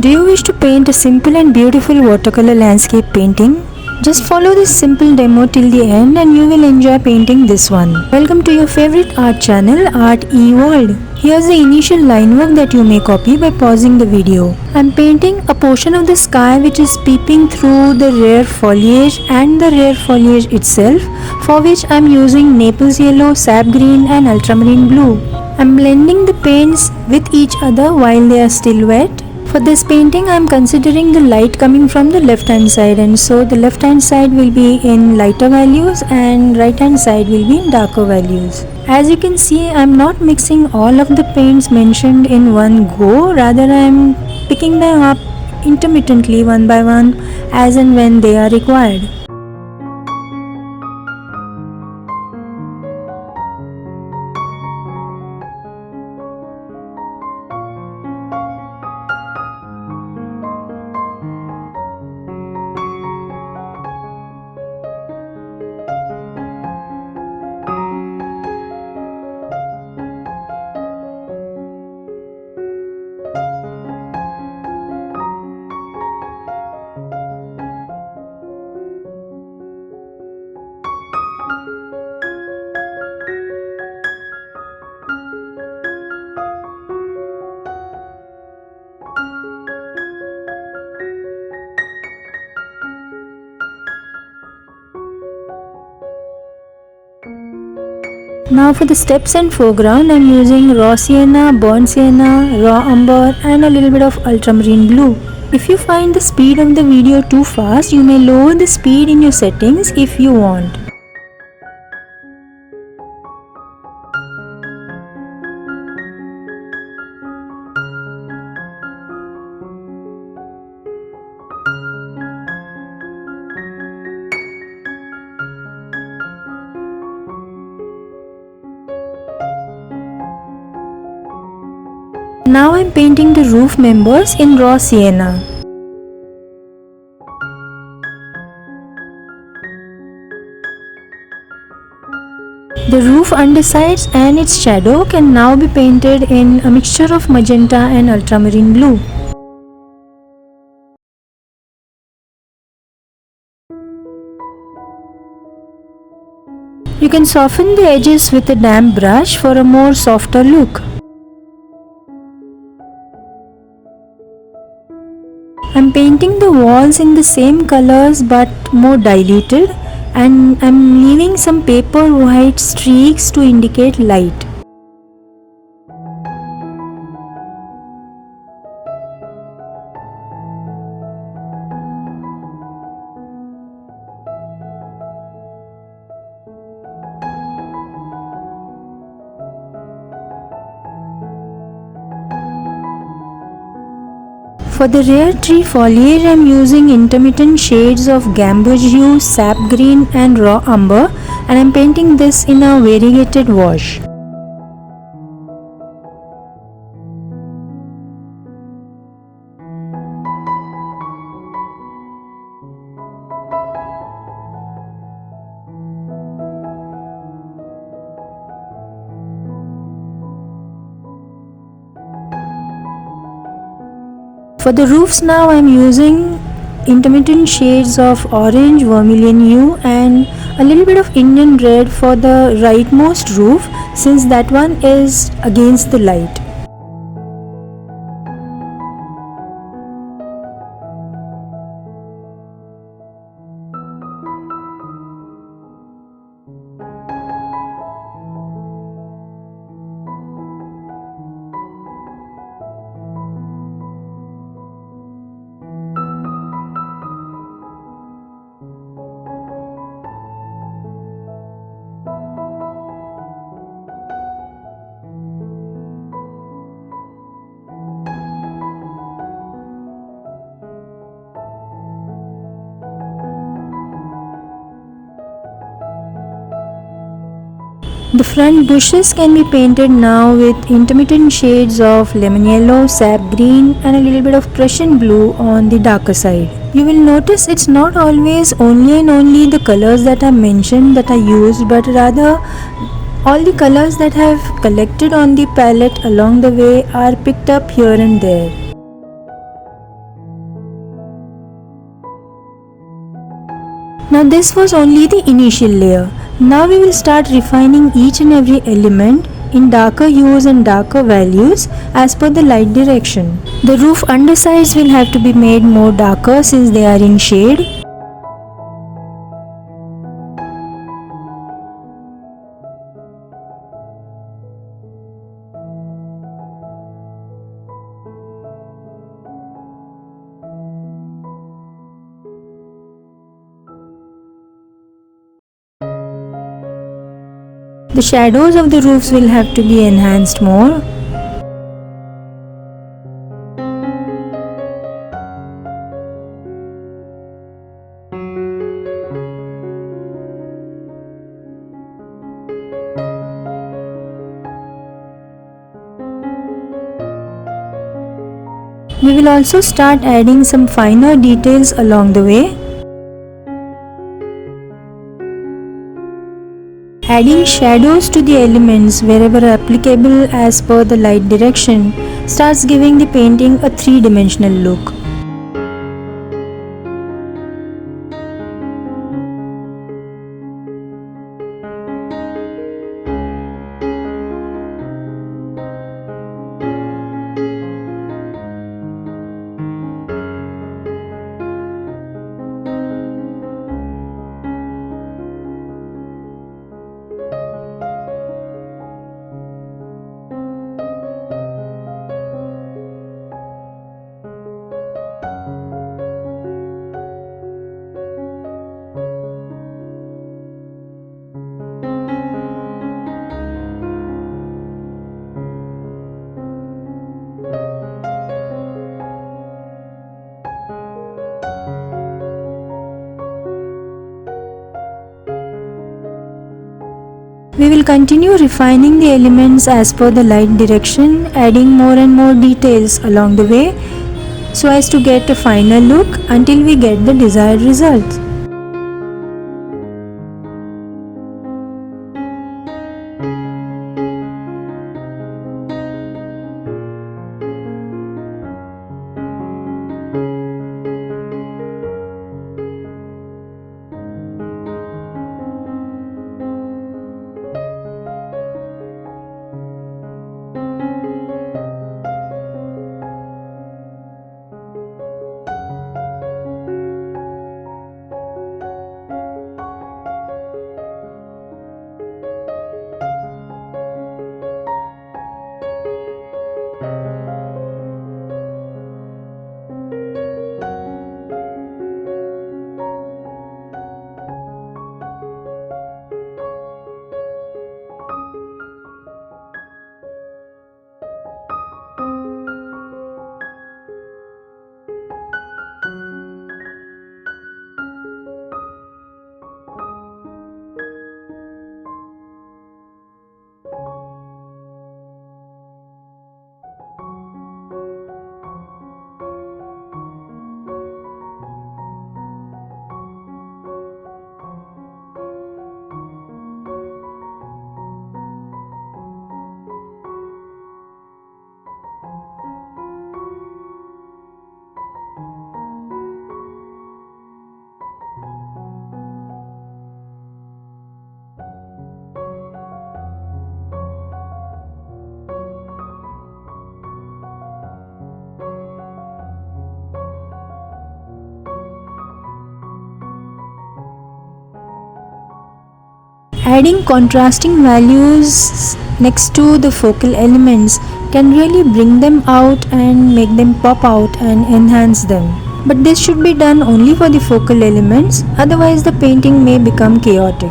Do you wish to paint a simple and beautiful watercolor landscape painting? Just follow this simple demo till the end and you will enjoy painting this one. Welcome to your favorite art channel, ArtEWorld. Here's the initial line work that you may copy by pausing the video. I'm painting a portion of the sky which is peeping through the rear foliage and the rear foliage itself, for which I'm using Naples yellow, sap green and ultramarine blue. I'm blending the paints with each other while they are still wet. For this painting I am considering the light coming from the left hand side, and so the left hand side will be in lighter values and right hand side will be in darker values. As you can see, I am not mixing all of the paints mentioned in one go, rather I am picking them up intermittently one by one as and when they are required. Now for the steps and foreground, I am using raw sienna, burnt sienna, raw umber and a little bit of ultramarine blue. If you find the speed of the video too fast, you may lower the speed in your settings if you want. Now I am painting the roof members in raw sienna. The roof undersides and its shadow can now be painted in a mixture of magenta and ultramarine blue. You can soften the edges with a damp brush for a more softer look. I'm painting the walls in the same colors but more diluted, and I'm leaving some paper white streaks to indicate light. For the rear tree foliage, I am using intermittent shades of gamboge hue, sap green and raw umber, and I am painting this in a variegated wash. For the roofs now I am using intermittent shades of orange, vermilion hue and a little bit of Indian red for the rightmost roof, since that one is against the light. The front bushes can be painted now with intermittent shades of lemon yellow, sap green and a little bit of Prussian blue on the darker side. You will notice it's not always only and only the colors that are mentioned that are used, but rather all the colors that I have collected on the palette along the way are picked up here and there. Now this was only the initial layer. Now we will start refining each and every element in darker hues and darker values as per the light direction. The roof undersides will have to be made more darker since they are in shade. The shadows of the roofs will have to be enhanced more. We will also start adding some finer details along the way. Adding shadows to the elements wherever applicable as per the light direction starts giving the painting a three-dimensional look. We will continue refining the elements as per the light direction, adding more and more details along the way so as to get a finer look until we get the desired results. Adding contrasting values next to the focal elements can really bring them out and make them pop out and enhance them. But this should be done only for the focal elements, otherwise the painting may become chaotic.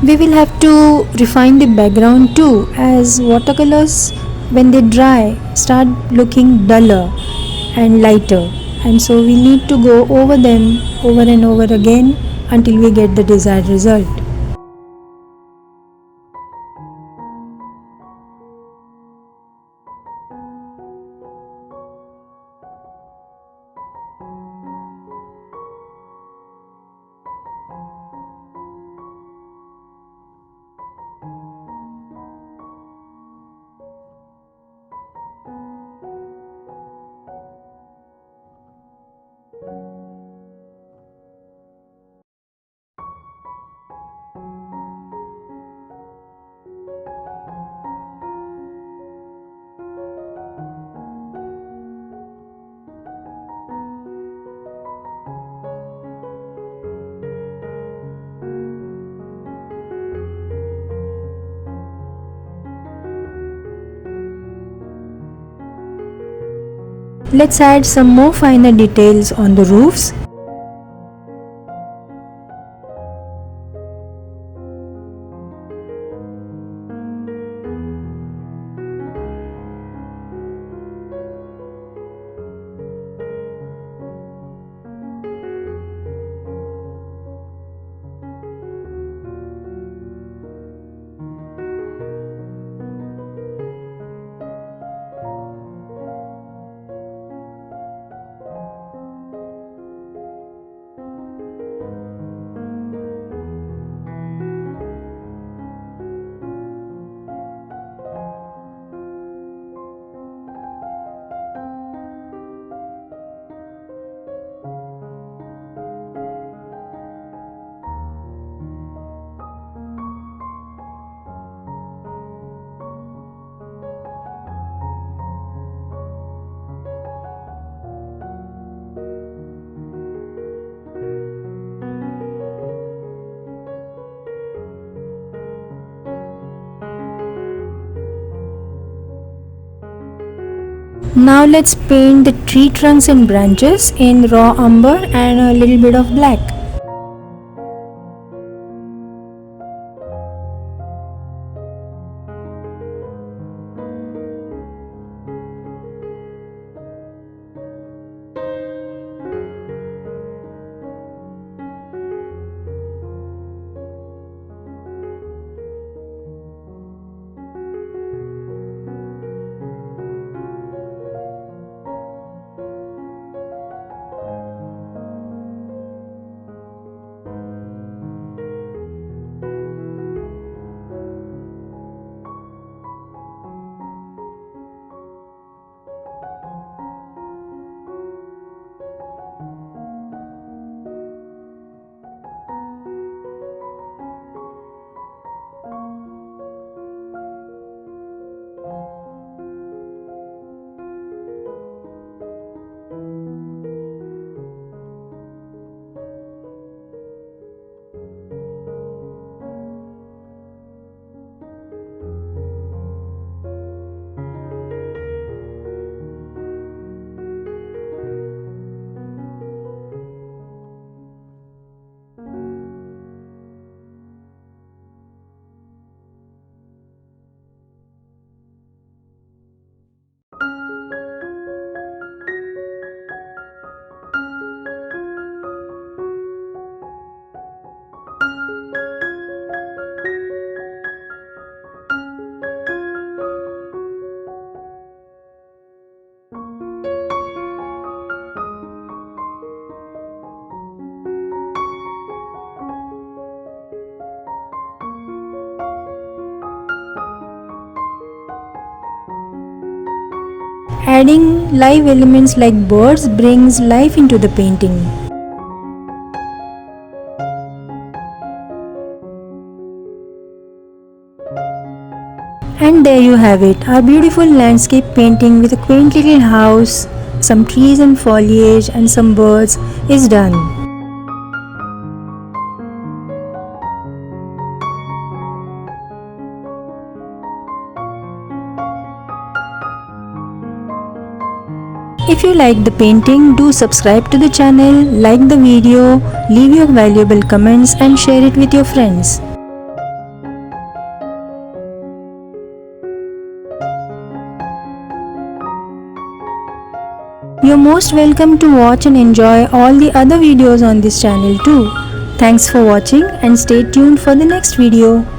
We will have to refine the background too, as watercolors when they dry start looking duller and lighter, and so we need to go over them over and over again until we get the desired result. Let's add some more finer details on the roofs. Now let's paint the tree trunks and branches in raw umber and a little bit of black. Adding live elements like birds brings life into the painting. And there you have it, our beautiful landscape painting with a quaint little house, some trees and foliage and some birds is done. If you like the painting, do subscribe to the channel, like the video, leave your valuable comments and share it with your friends. You're most welcome to watch and enjoy all the other videos on this channel too. Thanks for watching and stay tuned for the next video.